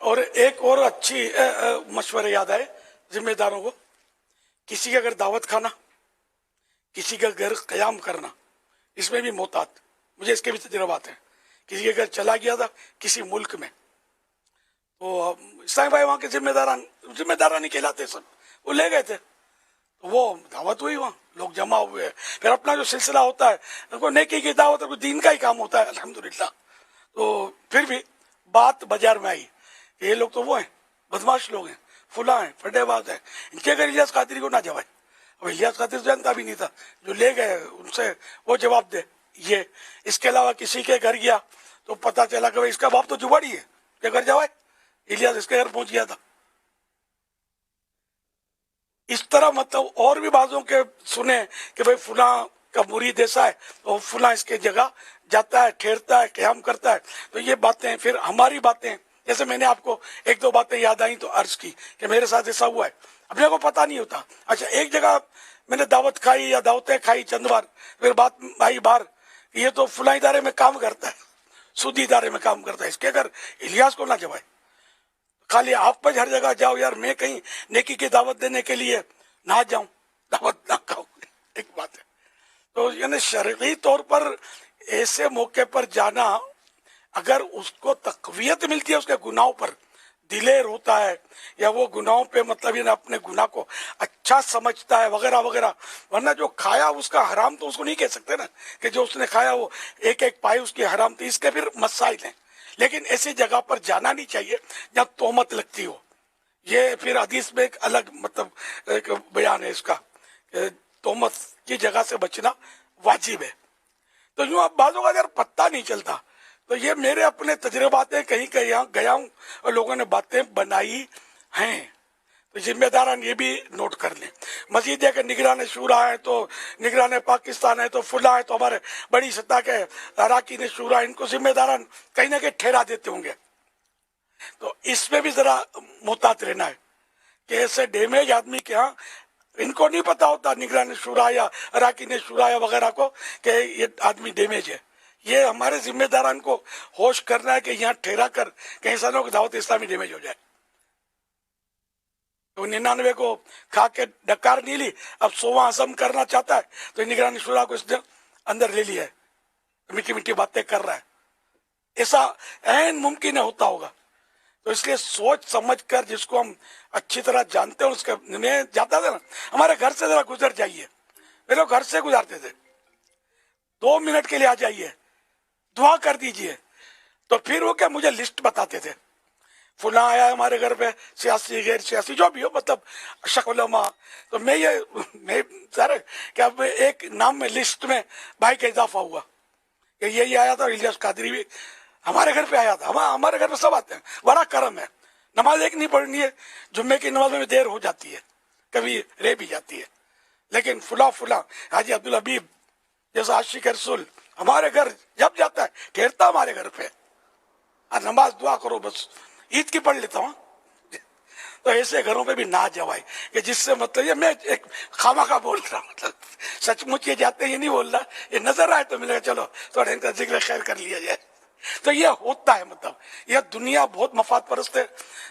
اور ایک اور اچھی مشورے یاد آئے ذمہ داروں کو، کسی کا اگر دعوت کھانا، کسی کا گھر قیام کرنا، اس میں بھی محتاط، مجھے اس کے بھی تجربات ہیں. کسی کے گھر چلا گیا تھا کسی ملک میں، تو اسلام بھائی وہاں کے ذمہ داران نہیں کہلاتے سب، وہ لے گئے تھے، وہ دعوت ہوئی، وہاں لوگ جمع ہوئے. پھر اپنا جو سلسلہ ہوتا ہے کوئی نیکی کی دعوت ہے، کوئی دین کا ہی کام ہوتا ہے الحمدللہ. تو پھر بھی بات بازار میں آئی، یہ لوگ تو وہ ہیں بدماش لوگ ہیں، فلاں ہیں، فٹے باز ہیں، ان کے گھر الیاس قادری کو نہ جوائے. اب الیاس قادری جانتا بھی نہیں تھا، جو لے گئے ان سے وہ جواب دے. یہ اس کے علاوہ کسی کے گھر گیا تو پتا چلا کہ اس کا باپ تو جواڑی ہے، کہ گھر جوائے، الیاس اس کے گھر پہنچ گیا تھا. اس طرح مطلب اور بھی بازوں کے سنے کہ بھئی فلاں کا مرید ایسا ہے تو فلاں اس کے جگہ جاتا ہے، ٹھہرتا ہے، قیام کرتا ہے. تو یہ باتیں پھر ہماری باتیں، جیسے میں نے آپ کو ایک دو باتیں یاد آئیں تو عرض کی کہ میرے ساتھ ایسا ہوا ہے، اپنے کو پتہ نہیں ہوتا. اچھا ایک جگہ میں نے دعوت کھائی یا دعوتیں کھائی چند بار، پھر بات آئی باہر، یہ تو فلاں ادارے میں کام کرتا ہے، سودی ادارے میں کام کرتا ہے، اس کے گھر الیاس کو نہ جوائے. خالی آپ پہ ہر جگہ جاؤ، یار میں کہیں نیکی کی دعوت دینے کے لیے نہ جاؤں، دعوت نہ کھاؤں، ایک بات ہے. تو یعنی شرعی طور پر ایسے موقع پر جانا، اگر اس کو تقویت ملتی ہے اس کے گناہوں پر، دلیر ہوتا ہے یا وہ گناہوں پہ مطلب یہ اپنے گناہ کو اچھا سمجھتا ہے وغیرہ وغیرہ. ورنہ جو کھایا اس کا حرام تو اس کو نہیں کہہ سکتے نا کہ جو اس نے کھایا وہ ایک ایک پائی اس کی حرام تھی. اس کے پھر مسائل ہیں. لیکن ایسی جگہ پر جانا نہیں چاہیے جہاں تہمت لگتی ہو. یہ پھر حدیث میں ایک الگ مطلب ایک بیان ہے اس کا کہ تہمت کی جگہ سے بچنا واجب ہے. تو یوں اب بعضوں کا اگر پتہ نہیں چلتا تو یہ میرے اپنے تجربات ہیں، کہیں کہیں گیا ہوں اور لوگوں نے باتیں بنائی ہیں. تو ذمہ داران یہ بھی نوٹ کر لیں. مزید ہے کہ نگران شورا ہے تو نگران پاکستان ہے تو فلاں ہے تو ہمارے بڑی سطح کے اراکین شورا، ان کو ذمہ داران کہیں نہ کہیں ٹھہرا دیتے ہوں گے. تو اس میں بھی ذرا محتاط رہنا ہے کہ ایسے ڈیمیج آدمی کے ہاں ان کو نہیں پتا ہوتا، نگران شورا یا اراکین شورا یا وغیرہ کو، کہ یہ آدمی ڈیمیج ہے. یہ ہمارے ذمہ داران کو ہوش کرنا ہے کہ یہاں ٹھہرا کر کہیں سنوں کی دعوت اسلامی ڈیمیج ہو جائے. تو 99 کو کھا کے ڈکار نہیں لی، اب 100واں عزم کرنا چاہتا ہے تو نگران شورا کو اس نے اندر لے لیا ہے، میٹھی میٹھی باتیں کر رہا ہے. ایسا عین ممکن ہے ہوتا ہوگا. تو اس لیے سوچ سمجھ کر جس کو ہم اچھی طرح جانتے ہیں، اس کا میں جاتا تھا نا، ہمارے گھر سے ذرا گزر جائیے، میرے گھر سے گزارتے تھے، 2 منٹ کے لیے آ جائیے، دعا کر دیجئے. تو پھر وہ کیا مجھے لسٹ بتاتے تھے، فلاں آیا ہے ہمارے گھر پہ، سیاسی غیر سیاسی جو بھی ہو، مطلب شیخ علماء. تو میں سر کہ اب ایک نام میں لسٹ میں بھائی کا اضافہ ہوا کہ یہ آیا تھا، الیاس قادری بھی ہمارے گھر پہ آیا تھا. ہمارے گھر پہ سب آتے ہیں، بڑا کرم ہے. نماز ایک نہیں پڑھنی ہے، جمعے کی نماز میں دیر ہو جاتی ہے، کبھی رہ بھی جاتی ہے، لیکن فلاں حاجی عبدالحبیب جیسا عاشق رسول ہمارے گھر جب جاتا ہے ٹھہرتا ہمارے گھر پہ. نماز دعا کرو، بس عید کی پڑھ لیتا ہوں. تو ایسے گھروں پہ بھی نہ جوائے کہ جس سے مطلب یہ میں ایک خامخواہ بول رہا، مطلب سچ مچ یہ جاتے یہ نہیں بول رہا، یہ نظر آئے تو ملے چلو تھوڑا ان کا ذکر خیر کر لیا جائے. تو یہ ہوتا ہے، مطلب یہ دنیا بہت مفاد پرست ہے.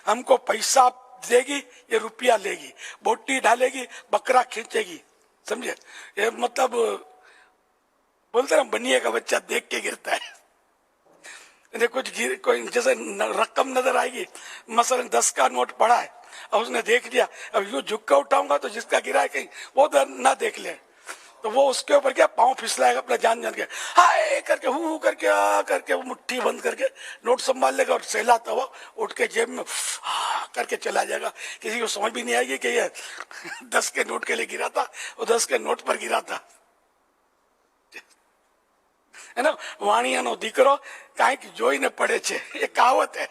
ہم کو پیسہ دے گی، یہ روپیہ لے گی، بوٹی ڈالے گی، بکرا کھینچے گی، سمجھے. یہ مطلب بولتے ہیں بنیے کا بچہ دیکھ کے گرتا ہے. کچھ کوئی جیسے رقم نظر آئے گی، مثلا 10 کا نوٹ پڑا ہے اور اس نے دیکھ لیا، اب یوں جھک کے اٹھاؤں گا تو جس کا گرا ہے کہیں وہ نہ دیکھ لے، تو وہ اس کے اوپر کیا پاؤں پھسلائے گا اپنا جان کے، ہائے کر کے ہو کر کے آ کر کے وہ مٹھی بند کر کے نوٹ سنبھال لے گا اور سہلاتا ہوا اٹھ کے جیب میں کر کے چلا جائے گا. کسی کو سمجھ بھی نہیں آئے گی کہ یہ 10 کے نوٹ کے لیے گرا تھا، وہ 10 کے نوٹ پر گرا تھا. ہے نا، وانیانو دیکرو کائک જોઈને પડે છે، یہ کہاوت ہے.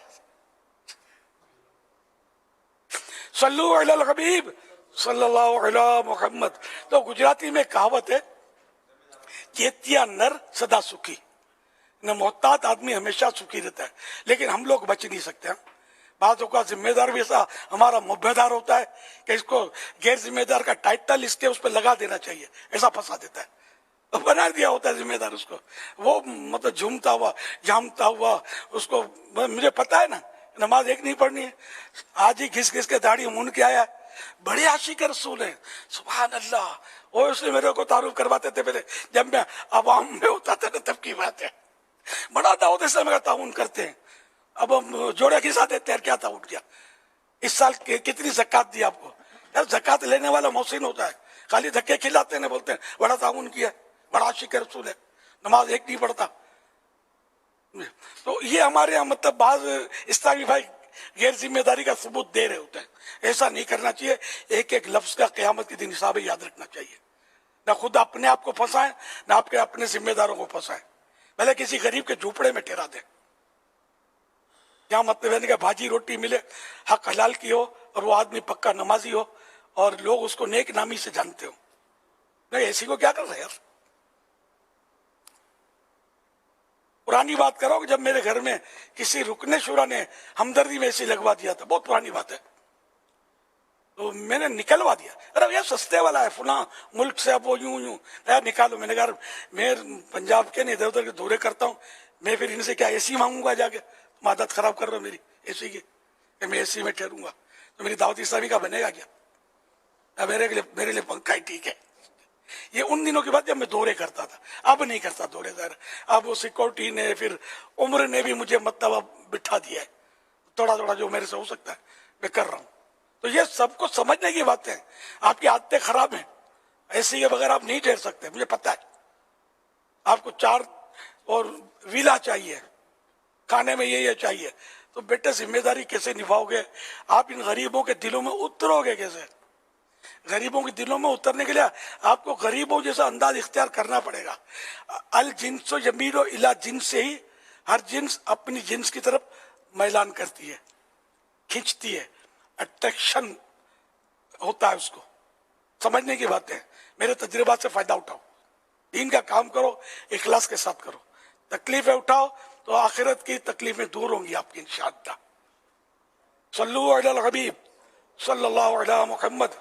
صلو علی الحبیب صلی اللہ علی محمد. تو گجراتی میں کہاوت ہے، چیتیا نر سدا سکھی، نہ محتاط آدمی ہمیشہ سکھی رہتا ہے. لیکن ہم لوگ بچ نہیں سکتے. بعض اوقات ذمہ دار بھی ایسا ہمارا مبہدار ہوتا ہے کہ اس کو غیر ذمہ دار کا ٹائٹل اس کے اس پہ لگا دینا چاہیے، ایسا پھنسا دیتا ہے، بنا دیا ہوتا ہے ذمہ دار اس کو. وہ مطلب جھومتا ہوا جھامتا ہوا اس کو، مجھے پتا ہے نا نماز ایک نہیں پڑھنی ہے. آج ہی گھس گھس کے داڑھی مون کے آیا, بڑے عاشق رسول ہیں, سبحان اللہ. وہ اس نے میرے کو تعارف کرواتے تھے پہلے جب میں عوام میں ہوتا تھا نا, تب کی بات ہے. بڑا دعوت اسلامی کا تعاون کرتے ہیں. اب ہم جوڑے کے ساتھ تیر کیا تھا, اٹھ گیا. اس سال کتنی زکات دی آپ کو؟ یار زکات لینے والا محسن ہوتا ہے, خالی دھکے کھلاتے ہیں, بولتے ہیں بڑا تعاون کیا, بڑا عاشق رسول ہے, نماز ایک نہیں پڑھتا. تو یہ ہمارے یہاں مطلب بعض اسلامی بھائی غیر ذمہ داری کا ثبوت دے رہے ہوتے ہیں. ایسا نہیں کرنا چاہیے. ایک ایک لفظ کا قیامت کے دن حساب یاد رکھنا چاہیے. نہ خود اپنے آپ کو پھنسائیں, نہ آپ کے اپنے ذمہ داروں کو پھنسائیں. پہلے کسی غریب کے جھوپڑے میں ٹھہرا دیں. کیا مطلب ہے کہ بھاجی روٹی ملے, حق حلال کی ہو, اور وہ آدمی پکا نمازی ہو, اور لوگ اس کو نیک نامی سے جانتے ہو. نہیں, ایسی کو کیا کر رہے یار. پرانی بات کرو کہ جب میرے گھر میں کسی رکن شورا نے ہمدردی میں ایسی لگوا دیا تھا, بہت پرانی بات ہے, تو میں نے نکلوا دیا. ارے یہ سستے والا ہے فلاں ملک سے, اب وہ یوں نکالو. میں نے کہا میں پنجاب کے نہیں ادھر ادھر کے دورے کرتا ہوں, میں پھر ان سے کیا اے سی مانگوں گا جا کے؟ تم عادت خراب کر رہے ہو میری اے سی کی, کہ میں اے سی میں ٹھہروں گا. تو میری دعوت اسلامی کا بنے گا کیا؟ میرے لیے پنکھا ہی ٹھیک ہے. یہ ان دنوں کی بات جب میں دورے کرتا تھا, اب نہیں کرتا دورے. ظاہر اب وہ سیکورٹی نے پھر عمر نے بھی مجھے مطلب اب بٹھا دیا ہے. تھوڑا تھوڑا جو میرے سے ہو سکتا ہے میں کر رہا ہوں. تو یہ سب کو سمجھنے کی باتیں ہیں. آپ کی عادتیں خراب ہیں, ایسے کے بغیر آپ نہیں ٹھہر سکتے, مجھے پتہ ہے. آپ کو 4 اور ویلا چاہیے, کھانے میں یہ چاہیے, تو بیٹے ذمہ داری کیسے نبھاؤ گے آپ؟ ان غریبوں کے دلوں میں اترو گے کیسے؟ غریبوں کے دلوں میں اترنے کے لیے آپ کو غریبوں جیسا انداز اختیار کرنا پڑے گا. الجنس یمیل الی جنس سے ہی, ہر جنس اپنی جنس کی طرف میلان کرتی ہے, کھینچتی ہے, اٹریکشن ہوتا ہے اس کو. سمجھنے کی باتیں ہیں. میرے تجربات سے فائدہ اٹھاؤ, دین کا کام کرو, اخلاص کے ساتھ کرو. تکلیفیں اٹھاؤ تو آخرت کی تکلیفیں دور ہوں گی آپ کی انشاءاللہ. صلو علی الحبیب صلی اللہ علیہ محمد.